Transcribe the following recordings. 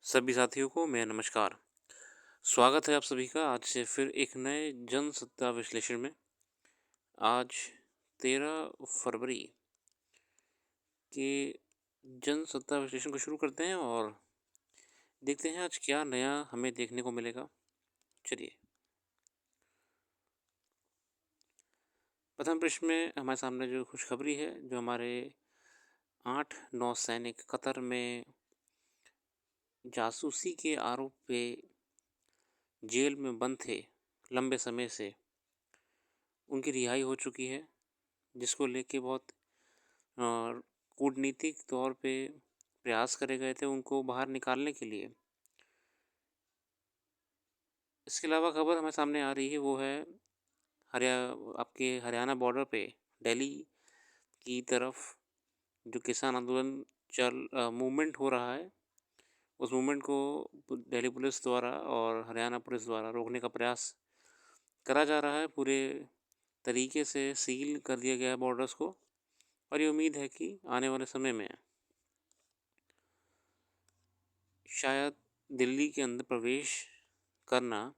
सभी साथियों को मेरा नमस्कार। स्वागत है आप सभी का आज से फिर एक नए जनसत्ता विश्लेषण में। आज 13 फरवरी के जनसत्ता विश्लेषण को शुरू करते हैं और देखते हैं आज क्या नया हमें देखने को मिलेगा। चलिए, प्रथम पृष्ठ में हमारे सामने जो खुशखबरी है, जो हमारे 8 नौसैनिक कतर में जासूसी के आरोप पे जेल में बंद थे लंबे समय से, उनकी रिहाई हो चुकी है, जिसको लेके बहुत कूटनीतिक तौर पे प्रयास करे गए थे उनको बाहर निकालने के लिए। इसके अलावा खबर हमारे सामने आ रही है वो है आपके हरियाणा बॉर्डर पे दिल्ली की तरफ जो किसान आंदोलन मूवमेंट हो रहा है, उस मूवमेंट को दिल्ली पुलिस द्वारा और हरियाणा पुलिस द्वारा रोकने का प्रयास करा जा रहा है। पूरे तरीके से सील कर दिया गया है बॉर्डर्स को और ये उम्मीद है कि आने वाले समय में शायद दिल्ली के अंदर प्रवेश करना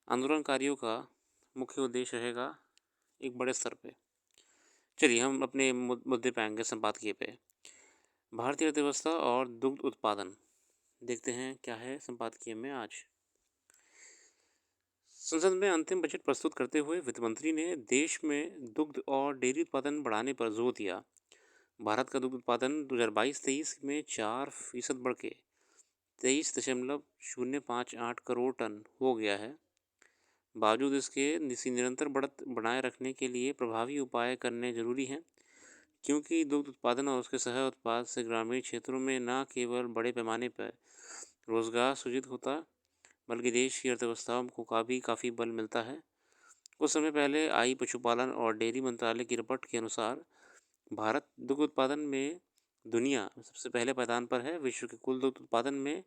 आंदोलनकारियों का मुख्य उद्देश्य रहेगा एक बड़े स्तर पे। चलिए हम अपने मुद्दे पे आएंगे, संपादकीय पे। भारतीय अर्थव्यवस्था और दुग्ध उत्पादन देखते हैं क्या है संपादकीय में आज। संसद में अंतिम बजट प्रस्तुत करते हुए वित्त मंत्री ने देश में दुग्ध और डेयरी उत्पादन बढ़ाने पर जोर दिया। भारत का दुग्ध उत्पादन 2022-23 में 4% बढ़ के 23.058 करोड़ टन हो गया है। बावजूद इसके निरंतर बढ़त बनाए रखने के लिए प्रभावी उपाय करने जरूरी हैं, क्योंकि दुग्ध उत्पादन और उसके सह उत्पाद से ग्रामीण क्षेत्रों में न केवल बड़े पैमाने पर रोजगार सृजित होता, बल्कि देश की अर्थव्यवस्था को काफ़ी बल मिलता है। कुछ समय पहले आई पशुपालन और डेयरी मंत्रालय की रिपोर्ट के अनुसार भारत दुग्ध उत्पादन में दुनिया में सबसे पहले पायदान पर है। विश्व के कुल दुग्ध उत्पादन में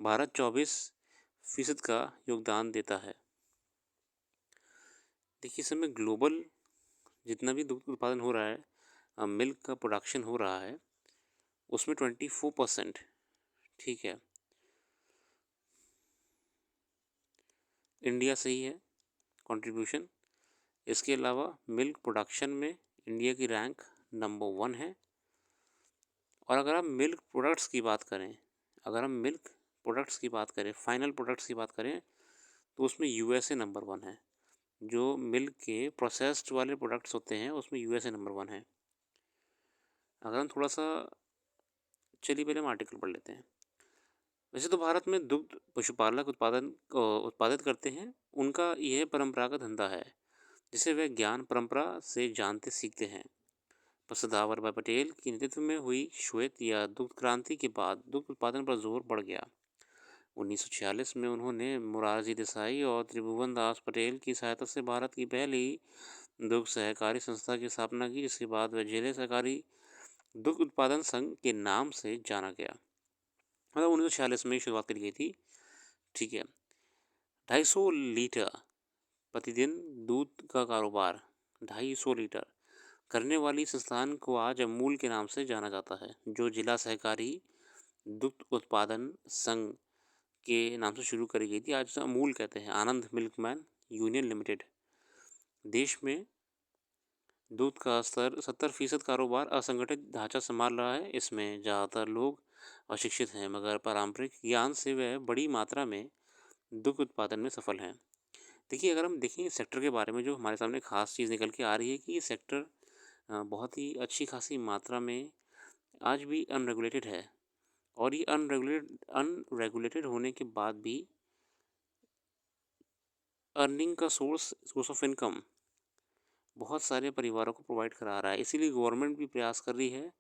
भारत 24% का योगदान देता है। देखिए, इस समय ग्लोबल जितना भी दुग्ध उत्पादन हो रहा है, मिल्क का प्रोडक्शन हो रहा है, उसमें 24%, ठीक है, इंडिया से ही है कंट्रीब्यूशन। इसके अलावा मिल्क प्रोडक्शन में इंडिया की रैंक नंबर 1 है। और अगर हम मिल्क प्रोडक्ट्स की बात करें, फाइनल प्रोडक्ट्स की बात करें, तो उसमें यूएसए नंबर 1 है। जो मिल्क के प्रोसेस्ड वाले प्रोडक्ट्स होते हैं उसमें यूएसए नंबर 1 है। अगर हम थोड़ा सा, चलिए पहले हम आर्टिकल पढ़ लेते हैं। वैसे तो भारत में दुग्ध पशुपालक उत्पादित करते हैं, उनका यह परंपरागत धंधा है जिसे वे ज्ञान परंपरा से जानते सीखते हैं। पर सरदार वल्लभ भाई पटेल के नेतृत्व में हुई श्वेत या दुग्ध क्रांति के बाद दुग्ध उत्पादन पर जोर बढ़ गया। 1946 में उन्होंने मोरारजी देसाई और त्रिभुवन दास पटेल की सहायता से भारत की पहली दुग्ध सहकारी संस्था की स्थापना की, जिसके बाद वह जिले सहकारी दुग्ध उत्पादन संघ के नाम से जाना गया। मतलब 1946 में शुरुआत करी गई थी, ठीक है। 250 लीटर प्रतिदिन दूध का कारोबार 250 लीटर करने वाली संस्थान को आज अमूल के नाम से जाना जाता है, जो जिला सहकारी दुग्ध उत्पादन संघ के नाम से शुरू करी गई थी। आज उसे अमूल कहते हैं, आनंद मिल्कमैन यूनियन लिमिटेड। देश में दूध का स्तर 70% कारोबार असंगठित ढांचा संभाल रहा है। इसमें ज़्यादातर लोग अशिक्षित हैं, मगर पारंपरिक ज्ञान से वह बड़ी मात्रा में दुग्ध उत्पादन में सफल हैं। देखिए, अगर हम देखें इस सेक्टर के बारे में, जो हमारे सामने खास चीज़ निकल के आ रही है कि ये सेक्टर बहुत ही अच्छी खासी मात्रा में आज भी अनरेगुलेटेड है। और ये अनरेगुलेटेड होने के बाद भी अर्निंग का सोर्स ऑफ इनकम बहुत सारे परिवारों को प्रोवाइड करा रहा है। इसीलिए गवर्नमेंट भी प्रयास कर रही है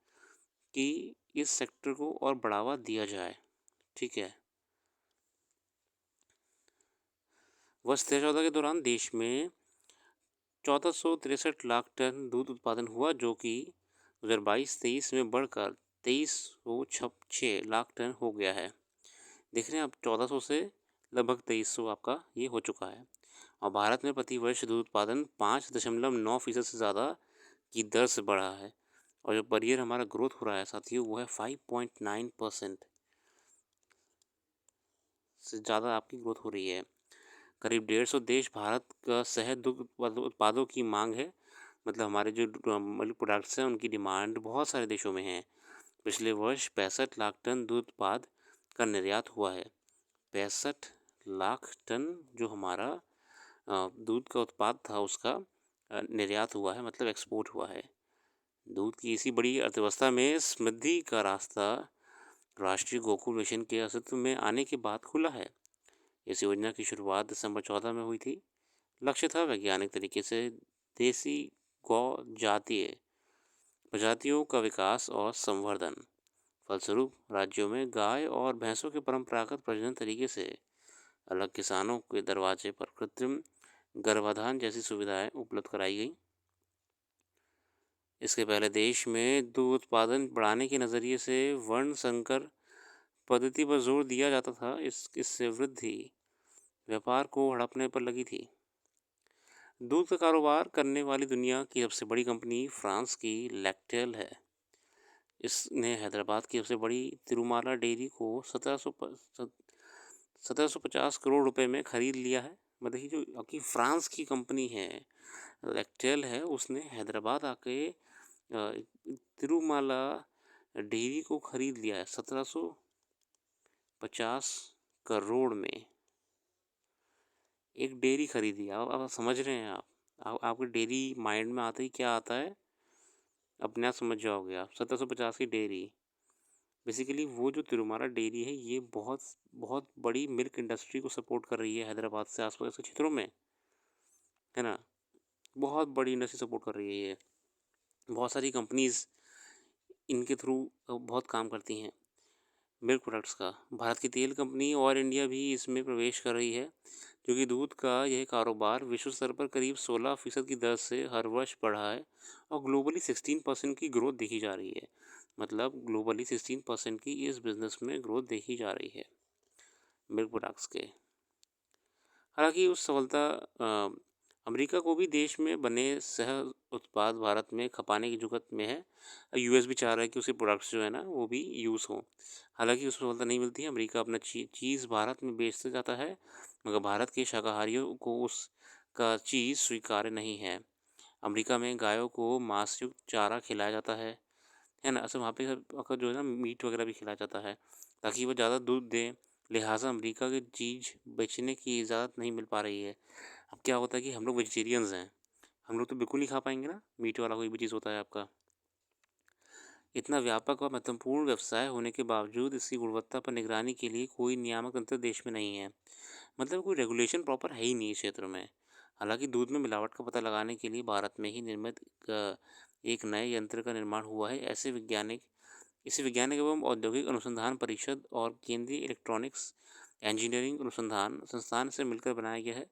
कि इस सेक्टर को और बढ़ावा दिया जाए, ठीक है। वर्ष 2014 के दौरान देश में 1463 लाख टन दूध उत्पादन हुआ, जो कि 2022-23 में बढ़कर 2306 लाख टन हो गया है। देख रहे हैं आप, 1400 से लगभग 2300 आपका ये हो चुका है। और भारत में प्रति वर्ष दूध उत्पादन 5.9% से ज़्यादा की दर से बढ़ा है। और जो पर ईयर हमारा ग्रोथ हो रहा है साथियों, वो है 5.9%। से ज़्यादा आपकी ग्रोथ हो रही है। करीब 150 देश भारत का शहद दुग्ध उत्पादों की मांग है। मतलब हमारे जो मिल्क प्रोडक्ट्स हैं उनकी डिमांड बहुत सारे देशों में है। पिछले वर्ष 65 लाख टन दूध उत्पाद का निर्यात हुआ है। 65 लाख टन जो हमारा दूध का उत्पाद था उसका निर्यात हुआ है, मतलब एक्सपोर्ट हुआ है। दूध की इसी बड़ी अर्थव्यवस्था में समृद्धि का रास्ता राष्ट्रीय गोकुल मिशन के अस्तित्व में आने के बाद खुला है। इस योजना की शुरुआत दिसंबर 14 में हुई थी। लक्ष्य था वैज्ञानिक तरीके से देसी गौ जातीय प्रजातियों का विकास और संवर्धन। फलस्वरूप राज्यों में गाय और भैंसों के परंपरागत प्रजनन तरीके से अलग किसानों के दरवाजे पर कृत्रिम गर्भाधान जैसी सुविधाएं उपलब्ध कराई गई। इसके पहले देश में दूध उत्पादन बढ़ाने के नज़रिए से वर्ण संकर पद्धति पर जोर दिया जाता था। इससे वृद्धि व्यापार को हड़पने पर लगी थी। दूध का कारोबार करने वाली दुनिया की सबसे बड़ी कंपनी फ्रांस की लैक्टेल है। इसने हैदराबाद की सबसे बड़ी तिरुमाला डेयरी को 1750 करोड़ रुपए में खरीद लिया है। मतलब जो आपकी फ्रांस की कंपनी है लैक्टेल है, उसने हैदराबाद आके तिरुमाला डेयरी को खरीद लिया है 1750 करोड़ में। एक डेयरी खरीदी। आप समझ रहे हैं आपके डेयरी माइंड में आते ही क्या आता है, अपने आप समझ जाओगे आप। 1750 की डेयरी, बेसिकली वो जो तिरुमाला डेयरी है ये बहुत बहुत बड़ी मिल्क इंडस्ट्री को सपोर्ट कर रही है हैदराबाद से आसपास के क्षेत्रों में, है ना। बहुत बड़ी इंडस्ट्री सपोर्ट कर रही है ये। बहुत सारी कंपनीज इनके थ्रू बहुत काम करती हैं मिल्क प्रोडक्ट्स का। भारत की तेल कंपनी और इंडिया भी इसमें प्रवेश कर रही है, क्योंकि दूध का यह कारोबार विश्व स्तर पर करीब 16% की दर से हर वर्ष बढ़ा है और ग्लोबली 16% की ग्रोथ देखी जा रही है। मतलब ग्लोबली 16% की इस बिज़नेस में ग्रोथ देखी जा रही है मिल्क प्रोडक्ट्स के। हालांकि उस सफलता अमेरिका को भी देश में बने शहद उत्पाद भारत में खपाने की जुगत में है। यूएस भी चाह रहा है कि उसके प्रोडक्ट्स जो है ना वो भी यूज़ हों। हालांकि उसमें सफलता नहीं मिलती है। अमेरिका अपना चीज़ भारत में बेचते जाता है, मगर भारत के शाकाहारियों को उसका चीज़ स्वीकार्य नहीं है। अमेरिका में गायों को मांसयुक्त चारा खिलाया जाता है ना। अच्छा, वहाँ पे जो है ना मीट वगैरह भी खिलाया जाता है ताकि वो ज़्यादा दूध दें। लिहाजा अमेरिका की चीज़ बेचने की इजाज़त नहीं मिल पा रही है। अब क्या होता है कि हम लोग वेजिटेरियंस हैं, हम लोग तो बिल्कुल नहीं खा पाएंगे ना मीट वाला कोई भी चीज़ होता है आपका। इतना व्यापक और महत्वपूर्ण व्यवसाय होने के बावजूद इसकी गुणवत्ता पर निगरानी के लिए कोई नियामक तंत्र देश में नहीं है। मतलब कोई रेगुलेशन प्रॉपर है ही नहीं इस क्षेत्र में। हालांकि दूध में मिलावट का पता लगाने के लिए भारत में ही निर्मित एक नए यंत्र का निर्माण हुआ है। इसे वैज्ञानिक एवं औद्योगिक अनुसंधान परिषद और केंद्रीय इलेक्ट्रॉनिक्स इंजीनियरिंग अनुसंधान संस्थान से मिलकर बनाया गया है।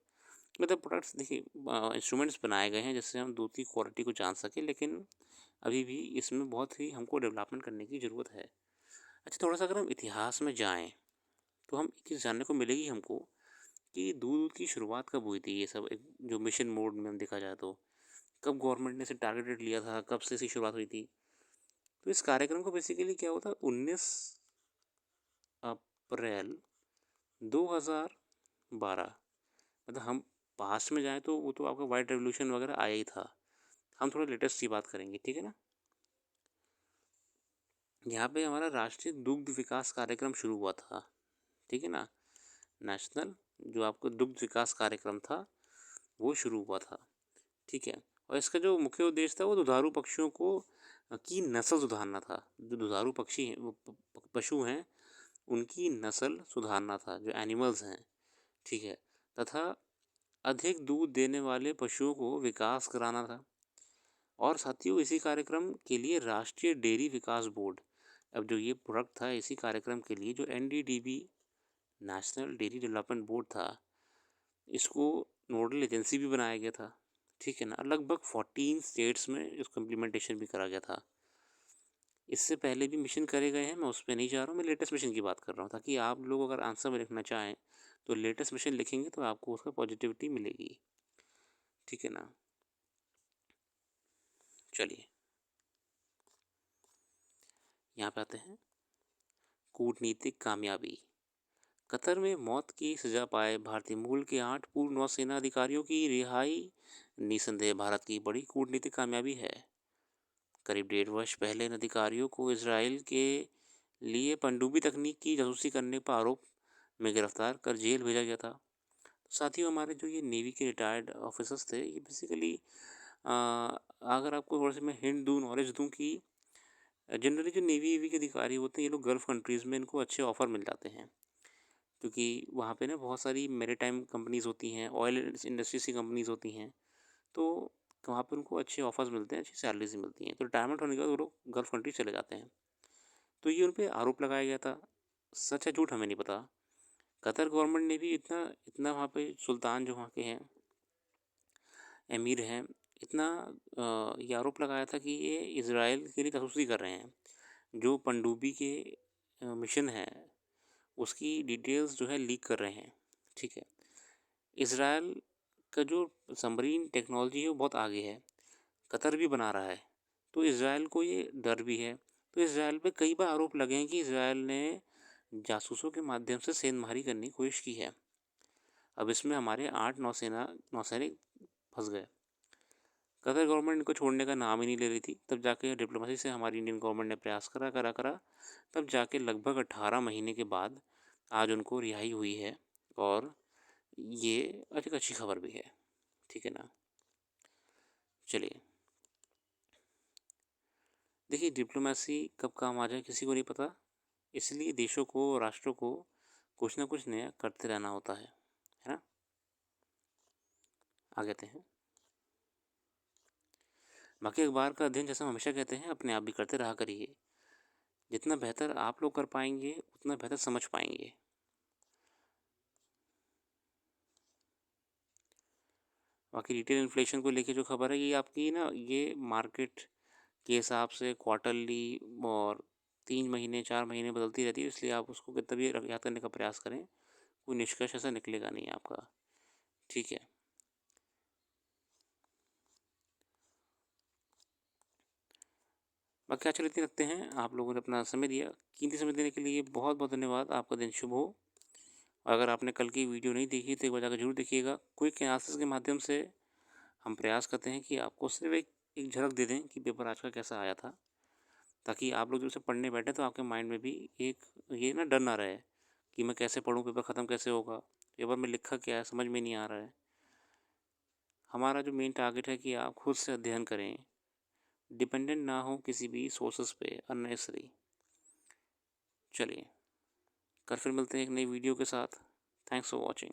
मतलब प्रोडक्ट्स देखिए, इंस्ट्रूमेंट्स बनाए गए हैं जिससे हम दूध की क्वालिटी को जान सकें, लेकिन अभी भी इसमें बहुत ही हमको डेवलपमेंट करने की ज़रूरत है। अच्छा, थोड़ा सा अगर हम इतिहास में जाएँ तो हम एक चीज़ जानने को मिलेगी हमको कि दूध की शुरुआत कब हुई थी। ये सब एक जो मिशन मोड में हम देखा जाए तो कब गवर्नमेंट ने इसे टारगेटेड लिया था, कब से इसकी शुरुआत हुई थी। तो इस कार्यक्रम को बेसिकली क्या हुआ था, 19 अप्रैल 2012। मतलब हम पास्ट में जाएँ तो वो तो आपका वाइट रेवोल्यूशन वगैरह आया ही था। हम थोड़ा लेटेस्ट की बात करेंगे, ठीक है ना। यहाँ पे हमारा राष्ट्रीय दुग्ध विकास कार्यक्रम शुरू हुआ था, ठीक है ना। नेशनल जो आपको दुग्ध विकास कार्यक्रम था वो शुरू हुआ था, ठीक है। और इसका जो मुख्य उद्देश्य था वो दुधारू पक्षियों को की नस्ल सुधारना था। जो दुधारू पक्षी हैं वो पशु हैं उनकी नस्ल सुधारना था, जो एनिमल्स हैं, ठीक है। तथा अधिक दूध देने वाले पशुओं को विकास कराना था। और साथियों, इसी कार्यक्रम के लिए राष्ट्रीय डेयरी विकास बोर्ड, अब जो ये प्रोडक्ट था इसी कार्यक्रम के लिए जो NDDB national dairy development board था, इसको नोडल एजेंसी भी बनाया गया था, ठीक है ना। लगभग 14 स्टेट्स में इसको इम्प्लीमेंटेशन भी करा गया था। इससे पहले भी मिशन करे गए हैं, मैं उस पर नहीं जा रहा हूँ, मैं लेटेस्ट मिशन की बात कर रहा हूँ, ताकि आप लोग अगर आंसर में लिखना चाहें तो लेटेस्ट मिशन लिखेंगे तो आपको उसका पॉजिटिविटी मिलेगी, ठीक है ना। चलिए यहाँ पे आते हैं कूटनीतिक कामयाबी। कतर में मौत की सजा पाए भारतीय मूल के 8 पूर्व नौसेना अधिकारियों की रिहाई निसंदेह भारत की बड़ी कूटनीतिक कामयाबी है। करीब 1.5 वर्ष पहले इन अधिकारियों को इसराइल के लिए पनडुब्बी तकनीक की जासूसी करने पर आरोप में गिरफ्तार कर जेल भेजा गया था। तो साथियों, हमारे जो ये नेवी के रिटायर्ड ऑफिसर्स थे, ये बेसिकली अगर आपको थोड़ा सा मैं हिंट दूँ, नॉलेज दूँ कि जनरली जो नेवी के अधिकारी होते हैं, ये लोग गल्फ़ कंट्रीज़ में इनको अच्छे ऑफ़र मिल जाते हैं, क्योंकि वहाँ पे ना बहुत सारी मैरीटाइम कंपनीज़ होती हैं, ऑयल इंडस्ट्रीज़ की कंपनीज़ होती हैं, तो वहाँ पे उनको अच्छे ऑफ़र्स मिलते हैं, अच्छी सैलरीज़ मिलती हैं। तो रिटायरमेंट होने के बाद वो लोग गल्फ़ कंट्री चले जाते हैं। तो ये उन पे आरोप लगाया गया था। सच है झूठ हमें नहीं पता। कतर गवर्नमेंट ने भी इतना इतना वहाँ पे सुल्तान जो वहाँ के हैं, अमीर हैं, इतना ये आरोप लगाया था कि ये इज़राइल के लिए जासूसी कर रहे हैं। जो पनडुब्बी के मिशन है, उसकी डिटेल्स जो है लीक कर रहे हैं। ठीक है। इज़राइल का जो सबमरीन टेक्नोलॉजी है वो बहुत आगे है, कतर भी बना रहा है, तो इज़राइल को ये डर भी है। तो इज़राइल पे कई बार आरोप लगे हैं कि इज़राइल ने जासूसों के माध्यम से सेंधमारी करने की कोशिश की है। अब इसमें हमारे 8 नौसैनिक फंस गए। कतर गवर्नमेंट इनको छोड़ने का नाम ही नहीं ले रही थी। तब जाके डिप्लोमेसी से हमारी इंडियन गवर्नमेंट ने प्रयास करा, तब जाके लगभग 18 महीने के बाद आज उनको रिहाई हुई है, और ये एक अच्छी खबर भी है। ठीक है ना। चलिए, देखिए डिप्लोमेसी कब काम आ जाए किसी को नहीं पता, इसलिए देशों को, राष्ट्रों को कुछ ना कुछ नया करते रहना होता है ना। आगे आते हैं। बाकी अखबार का अध्ययन, जैसा हम हमेशा कहते हैं, अपने आप भी करते रहा करिए। जितना बेहतर आप लोग कर पाएंगे उतना बेहतर समझ पाएंगे। बाकी रिटेल इन्फ्लेशन को लेके जो खबर है, ये आपकी ना, ये मार्केट के हिसाब से क्वार्टरली और 3 महीने 4 महीने बदलती रहती है, इसलिए आप उसको कितना भी याद करने का प्रयास करें, कोई निष्कर्ष ऐसा निकलेगा नहीं आपका। ठीक है। बाकी आज इतने रखते हैं। आप लोगों ने अपना समय दिया, कीमती समय देने के लिए बहुत बहुत धन्यवाद। आपका दिन शुभ हो। अगर आपने कल की वीडियो नहीं देखी तो एक बार जाकर जरूर देखिएगा। क्विक एनालिसिस के माध्यम से हम प्रयास करते हैं कि आपको सिर्फ एक झलक दे दें कि पेपर आज का कैसा आया था, ताकि आप लोग जब उसे पढ़ने बैठे तो आपके माइंड में भी एक ये ना डर ना रहे कि मैं कैसे पढूं, पेपर ख़त्म कैसे होगा, पेपर में लिखा क्या है समझ में नहीं आ रहा है। हमारा जो मेन टारगेट है कि आप खुद से अध्ययन करें, डिपेंडेंट ना हो किसी भी सोर्सेस पे अननेसेसरी। चलिए, कल फिर मिलते हैं एक नई वीडियो के साथ। Thanks for watching.